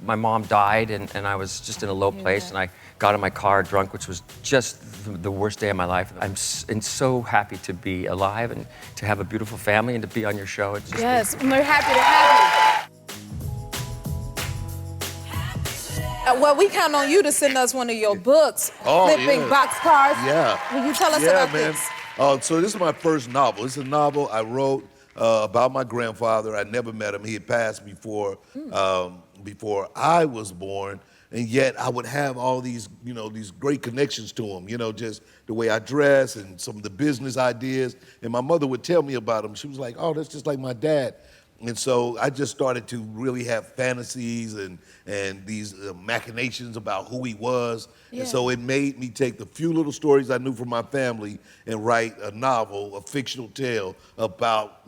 my mom died, and I was just in a low place, and I got in my car drunk, which was just the worst day of my life. I'm so happy to be alive and to have a beautiful family and to be on your show. It's just we're happy to have you. Well, we count on you to send us one of your books, flipping boxcars. Yeah. Will you tell us about this? So this is my first novel. It's a novel I wrote about my grandfather. I never met him. He had passed before I was born, and yet I would have all these, these great connections to him. Just the way I dress and some of the business ideas. And my mother would tell me about him. She was like, "Oh, that's just like my dad." And so I just started to really have fantasies and these machinations about who he was. Yeah. And so it made me take the few little stories I knew from my family and write a novel, a fictional tale about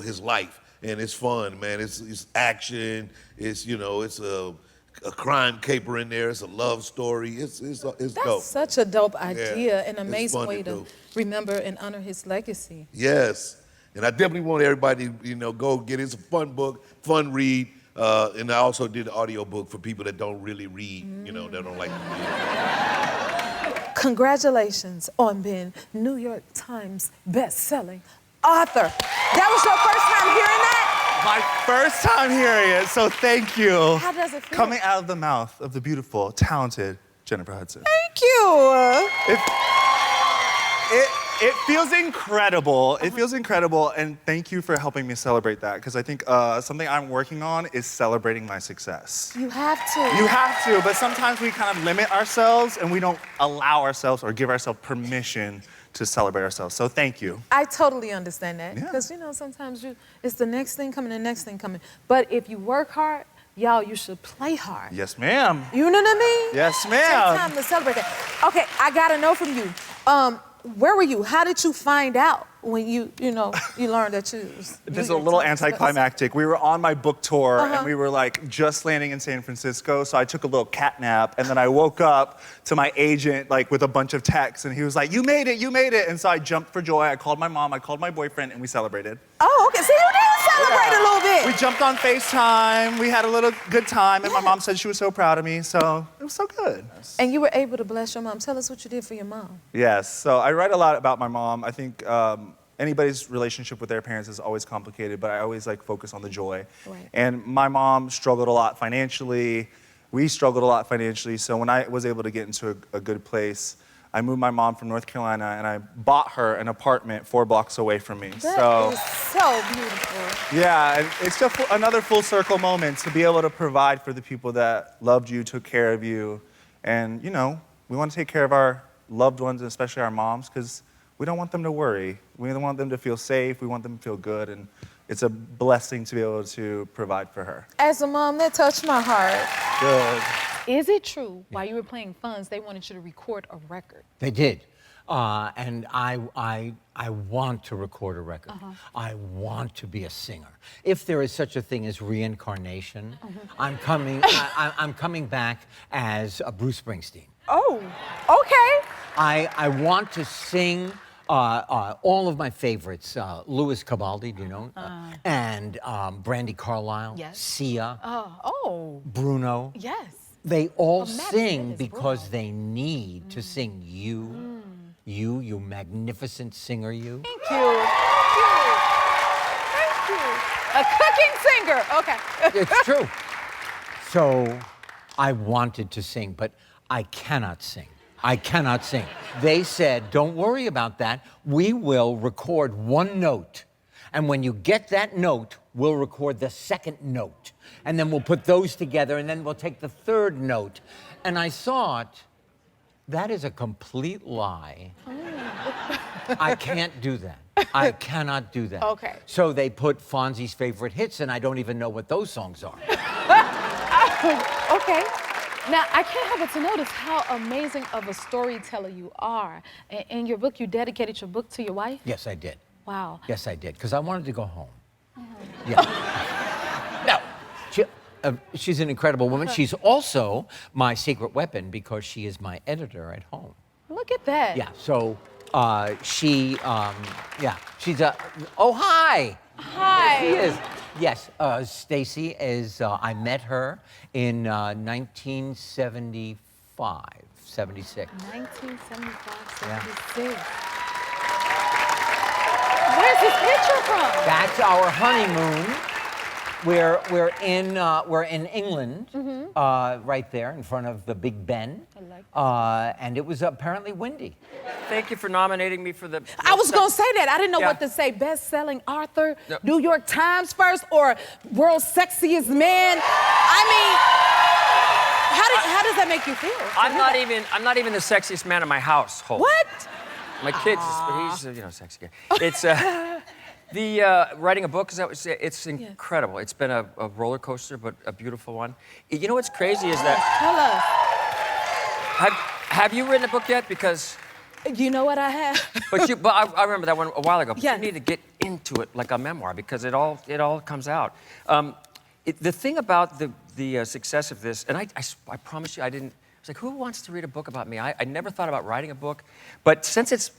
his life. And it's fun, man. It's action. It's it's a crime caper in there. It's a love story. It's dope. That's such a dope idea, and amazing way to remember and honor his legacy. Yes. And I definitely want everybody to, go get it. It's a fun book, fun read. And I also did an audio book for people that don't really read, that don't like to read. Congratulations on being New York Times best-selling author. That was your first time hearing that? My first time hearing it, so thank you. How does it feel? Coming out of the mouth of the beautiful, talented Jennifer Hudson. Thank you. It feels incredible. It feels incredible, and thank you for helping me celebrate that, because I think something I'm working on is celebrating my success. You have to. You have to, but sometimes we kind of limit ourselves, and we don't allow ourselves or give ourselves permission to celebrate ourselves. So thank you. I totally understand that, because sometimes it's the next thing coming, the next thing coming. But if you work hard, y'all, you should play hard. Yes, ma'am. You know what I mean? Yes, ma'am. Take time to celebrate that. Okay, I gotta know from you. Where were you? How did you find out when you learned that you was This is a little anticlimactic. We were on my book tour, and we were just landing in San Francisco, so I took a little cat nap, and then I woke up to my agent with a bunch of texts, and he was like, "You made it, you made it." And so I jumped for joy. I called my mom, I called my boyfriend, and we celebrated. Oh, okay. So you did celebrate a little bit. We jumped on FaceTime, we had a little good time, and my mom said she was so proud of me, so it was so good. And you were able to bless your mom. Tell us what you did for your mom. Yes, so I write a lot about my mom. I think anybody's relationship with their parents is always complicated, but I always focus on the joy. Right. And my mom struggled a lot financially. We struggled a lot financially, so when I was able to get into a good place, I moved my mom from North Carolina, and I bought her an apartment 4 blocks away from me. That is so beautiful. Yeah, and it's just another full circle moment to be able to provide for the people that loved you, took care of you. And, we want to take care of our loved ones, and especially our moms, because we don't want them to worry. We want them to feel safe. We want them to feel good. And it's a blessing to be able to provide for her. As a mom, that touched my heart. Good. Is it true, while you were playing Funds, they wanted you to record a record? They did. And I want to record a record. I want to be a singer. If there is such a thing as reincarnation, I'm coming back as Bruce Springsteen. Oh, okay. I want to sing all of my favorites. Louis Cabaldi, do you know? And Brandy Carlisle, Yes. Sia, Oh. Bruno. Yes. They all Imagine sing this, because Bruno. they need to sing you, you magnificent singer, you. Thank you. Thank you. A cooking singer. Okay. It's true. So I wanted to sing, but I cannot sing. I cannot sing. They said, don't worry about that. We will record 1 note. And when you get that note, we'll record the 2nd note. And then we'll put those together, and then we'll take the 3rd note. And I thought, that is a complete lie. I can't do that. I cannot do that. Okay. So they put Fonzie's favorite hits, and I don't even know what those songs are. Okay. Now, I can't help but to notice how amazing of a storyteller you are. In your book, you dedicated your book to your wife? Yes, I did. Wow. Yes, I did, because I wanted to go home. Yeah. No, she's an incredible woman. She's also my secret weapon because she is my editor at home. Look at that. Yeah, so she's a, oh, hi. Hi. She is. Yes, Stacy is, I met her in 1975, 76. 1975, Yeah. 76. Where's this picture from? That's our honeymoon. We're in England, right there in front of the Big Ben. I like And it was apparently windy. Thank you for nominating me for the. I was gonna say that. I didn't know Yeah. what to say. Best-selling author, No. New York Times first, or world's sexiest man. I mean, how does that make you feel? I'm not even the sexiest man in my household. What? My kids, he's sexy guy. It's the writing a book. Is that what it's incredible. It's been a roller coaster, but a beautiful one. You know what's crazy is that Tell us. have you written a book yet? Because You know what I have? but I remember that one a while ago. But Yes. you need to get into it like a memoir because it all comes out. The thing about the success of this, and I promise you, I was like, who wants to read a book about me? I never thought about writing a book, but since it's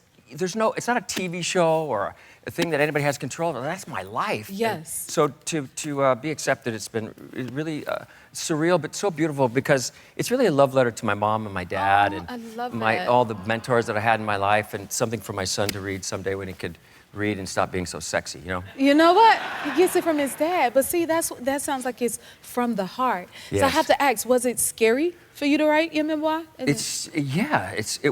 not a TV show or a thing that anybody has control of. That's my life. Yes. And so to be accepted, it's been really surreal, but so beautiful because it's really a love letter to my mom and my dad I love and that. all the mentors that I had in my life, and something for my son to read someday when he could read and stop being so sexy. You know what? He gets it from his dad. But see, that sounds like it's from the heart. So I Yes. have to ask, was it scary for you to write your memoir? It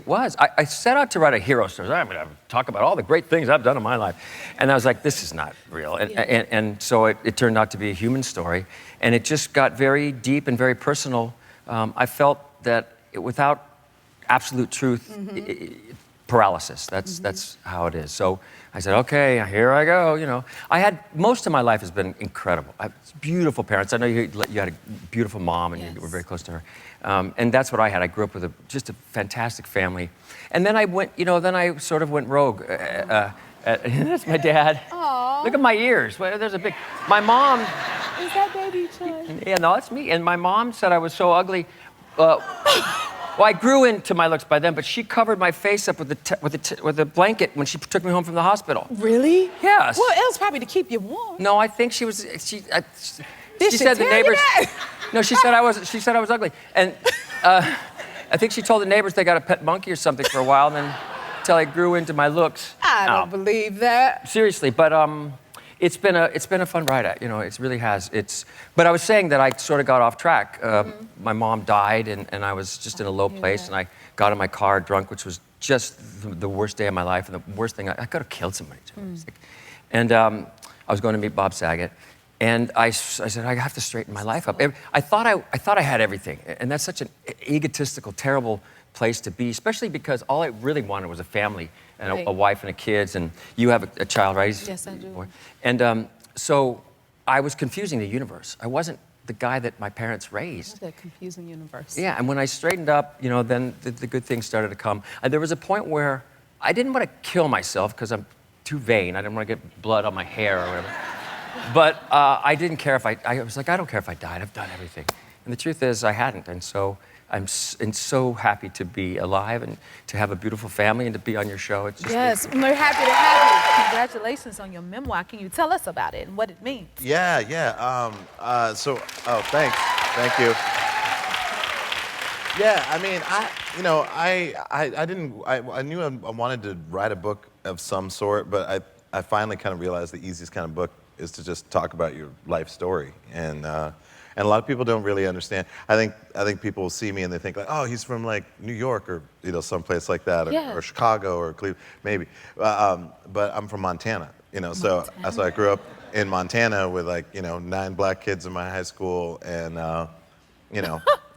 was. I set out to write a hero story. I'm going to talk about all the great things I've done in my life. And I was like, this is not real. And so it turned out to be a human story. And it just got very deep and very personal. I felt that without absolute truth, paralysis. That's how it is. So I said, okay, here I go. I had most of my life has been incredible. I have beautiful parents. I know you had a beautiful mom, and you were very close to her. And that's what I had. I grew up with just a fantastic family. And then I went, then I sort of went rogue. That's my dad. Aww. Look at my ears. Well, there's a big. My mom. Is that baby Chud? Yeah, no, that's me. And my mom said I was so ugly. Well, I grew into my looks by then, but she covered my face up with a blanket when she took me home from the hospital. Really? Yes. Well, it was probably to keep you warm. No, I think she was. She Did she said the tell you neighbors. that? No, she said I was. She said I was ugly, and I think she told the neighbors they got a pet monkey or something for a while, and then until I grew into my looks. I don't believe that. Seriously, but it's been a fun ride. It really has. But I was saying that I sort of got off track. My mom died, and I was just in a low place, and I got in my car drunk, which was just the worst day of my life, and the worst thing. I could have killed somebody. And I was going to meet Bob Saget, and I said I have to straighten my life up. I thought I had everything, and that's such an egotistical, terrible place to be, especially because all I really wanted was a family and Right. a wife and kids, and you have a child, right? Yes, I do. And so I was confusing the universe. I wasn't the guy that my parents raised. That confusing universe. Yeah, and when I straightened up, then the good things started to come. And there was a point where I didn't want to kill myself because I'm too vain. I didn't want to get blood on my hair or whatever. But I didn't care if I was like, I don't care if I died. I've done everything. And the truth is I hadn't. And so I'm so happy to be alive and to have a beautiful family and to be on your show. It's just Yes, we're happy to have you. Congratulations on your memoir. Can you tell us about it and what it means? Yeah. Thanks. Thank you. Yeah, I mean, I knew I wanted to write a book of some sort, but I finally kind of realized the easiest kind of book is to just talk about your life story. And a lot of people don't really understand. I think people will see me and they think like, oh, he's from like New York or someplace like that, or Chicago or Cleveland, maybe. But I'm from Montana, so I grew up in Montana with 9 black kids in my high school, and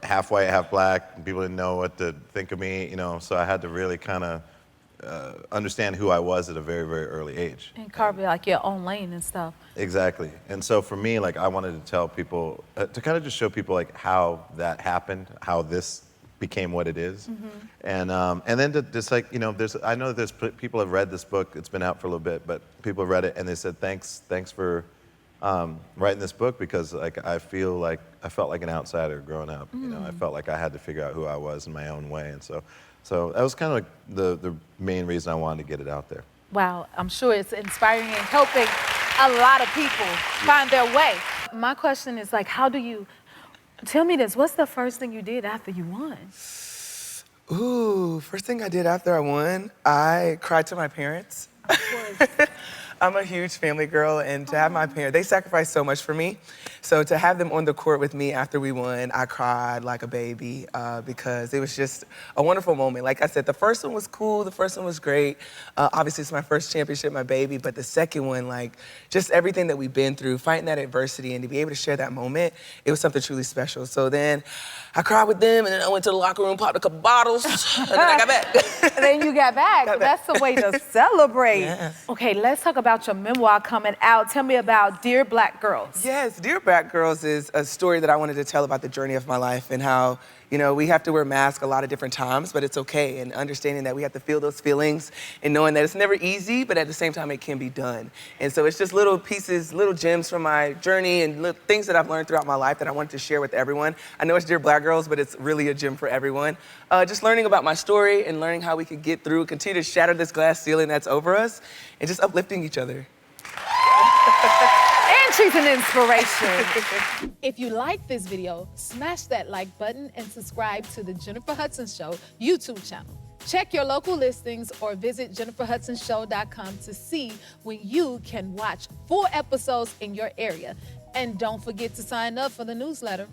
half white, half black. And people didn't know what to think of me, so I had to really kind of understand who I was at a very, very early age. And carve like your own lane and stuff. Exactly. And so for me, I wanted to tell people, to kind of just show people how that happened, how this became what it is. And then to just I know that there's people have read this book. It's been out for a little bit, but people have read it and they said, thanks for writing this book, because I felt like an outsider growing up. I felt like I had to figure out who I was in my own way. And so that was kind of the main reason I wanted to get it out there. Wow, I'm sure it's inspiring and helping a lot of people find their way. My question is like, tell me this, what's the first thing you did after you won? Ooh, first thing I did after I won, I cried to my parents. I'm a huge family girl, and to have my parents, they sacrificed so much for me. So to have them on the court with me after we won, I cried like a baby because it was just a wonderful moment. Like I said, the first one was cool, the first one was great. Obviously, it's my first championship, my baby, but the second one, like, just everything that we've been through, fighting that adversity, and to be able to share that moment, it was something truly special. So then I cried with them, and then I went to the locker room, popped a couple bottles, and then I got back. And then you got back. That's the way to celebrate. Yes. Okay, let's talk about your memoir coming out. Tell me about Dear Black Girls. Yes, Dear Black Girls is a story that I wanted to tell about the journey of my life and how, you know, we have to wear masks a lot of different times, but it's okay, and understanding that we have to feel those feelings and knowing that it's never easy, but at the same time, it can be done. And so it's just little pieces, little gems from my journey and things that I've learned throughout my life that I wanted to share with everyone. I know it's Dear Black Girls, but it's really a gem for everyone. Just learning about my story and learning how we could get through, continue to shatter this glass ceiling that's over us, and just uplifting each other. And she's an inspiration. If you like this video, smash that like button and subscribe to the Jennifer Hudson Show YouTube channel. Check your local listings or visit jenniferhudsonshow.com to see when you can watch full episodes in your area. And don't forget to sign up for the newsletter.